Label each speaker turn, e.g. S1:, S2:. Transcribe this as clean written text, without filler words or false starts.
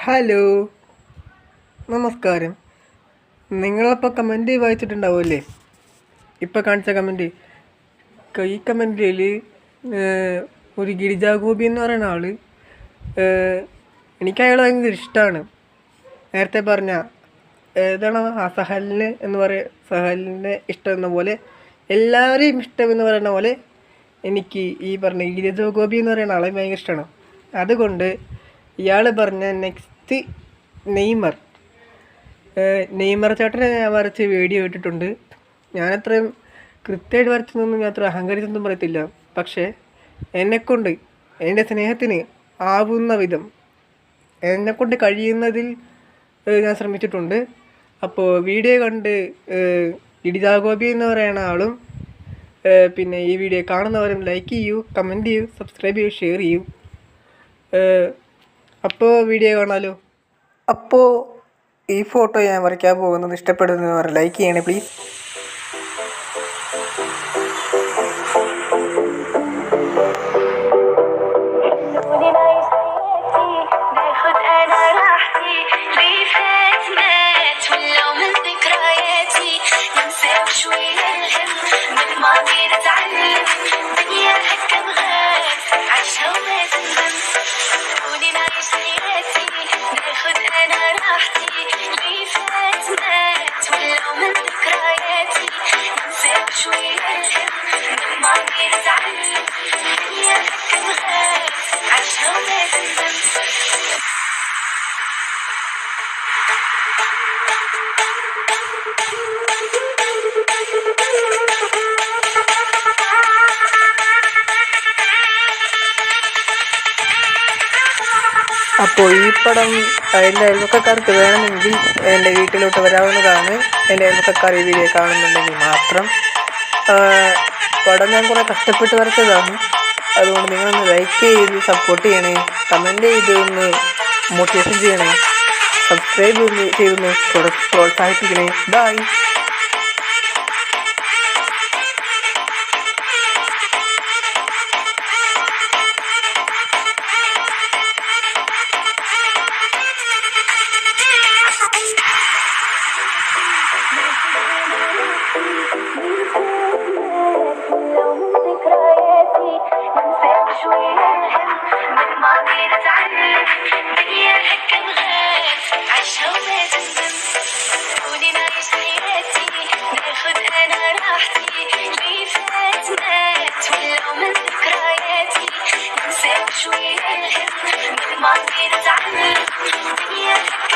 S1: Hello, നമസ്കാരം. നിങ്ങളപ്പോൾ comment വായിച്ചിട്ടുണ്ടാവുമല്ലേ? ഇപ്പോൾ കാണിച്ച കമൻറ്റ്. ഈ കമൻറ്റിൽ ഒരു ഗിരിജാ ഗോപി എന്ന് പറയുന്ന ആൾ, എനിക്ക് അയാൾ ഭയങ്കര ഇഷ്ടമാണ്. നേരത്തെ പറഞ്ഞ ഏതാണ് ആ സഹലിന് എന്ന് പറയുക, സഹലിനെ ഇഷ്ടമെന്ന പോലെ എല്ലാവരെയും ഇഷ്ടമെന്ന് പറയുന്ന പോലെ എനിക്ക് ഈ പറഞ്ഞ ഗിരിജാ ഗോപി എന്ന് പറയുന്ന ആളെ ഭയങ്കര ഇഷ്ടമാണ്. അതുകൊണ്ട് ഇയാൾ പറഞ്ഞ നെക്സ്റ്റ് നെയ്മർ ചേട്ടനെ ഞാൻ വരച്ച് വീഡിയോ ഇട്ടിട്ടുണ്ട്. ഞാനത്രയും കൃത്യമായിട്ട് വരച്ചതൊന്നും ഞാൻ അത്ര അഹങ്കരിച്ചൊന്നും പറയത്തില്ല. പക്ഷേ എന്നെക്കൊണ്ട് എൻ്റെ സ്നേഹത്തിന് ആവുന്ന വിധം എന്നെക്കൊണ്ട് കഴിയുന്നതിൽ ഞാൻ ശ്രമിച്ചിട്ടുണ്ട്. അപ്പോൾ വീഡിയോ കണ്ട് ഗിരിജാ ഗോപി എന്ന് പറയുന്ന ആളും പിന്നെ ഈ വീഡിയോ കാണുന്നവരും ലൈക്ക് ചെയ്യൂ, കമൻറ്റ് ചെയ്യൂ, സബ്സ്ക്രൈബ് ചെയ്യൂ, ഷെയർ ചെയ്യൂ. അപ്പോൾ വീഡിയോ കാണാമല്ലോ. അപ്പോൾ ഈ ഫോട്ടോ ഞാൻ വരയ്ക്കാൻ പോകുന്നത് ഇഷ്ടപ്പെടുന്നവർ ലൈക്ക് ചെയ്യണേ പ്ലീസ്. അപ്പോൾ ഈ പടം എൻ്റെ അയൽവക്കക്കാർക്ക് വേണമെങ്കിൽ എൻ്റെ വീട്ടിലോട്ട് വരാവുന്നതാണ്. എൻ്റെ അയൽവക്കക്കാർ ഈ വീഡിയോ കാണുന്നുണ്ടെങ്കിൽ മാത്രം. പടം ഞാൻ കുറേ കഷ്ടപ്പെട്ട് വരച്ചതാണ്. അതുകൊണ്ട് നിങ്ങളൊന്ന് ലൈക്ക് ചെയ്ത് സപ്പോർട്ട് ചെയ്യണേ, കമൻറ്റ് ചെയ്ത് ഒന്ന് മോട്ടിവേഷൻ ചെയ്യണേ, സബ്സ്ക്രൈബ് ചെയ്തൊന്ന് പ്രോത്സാഹിപ്പിക്കണേ. ബൈ. شوية الهم ما تقدر تعمل الدنيا هيك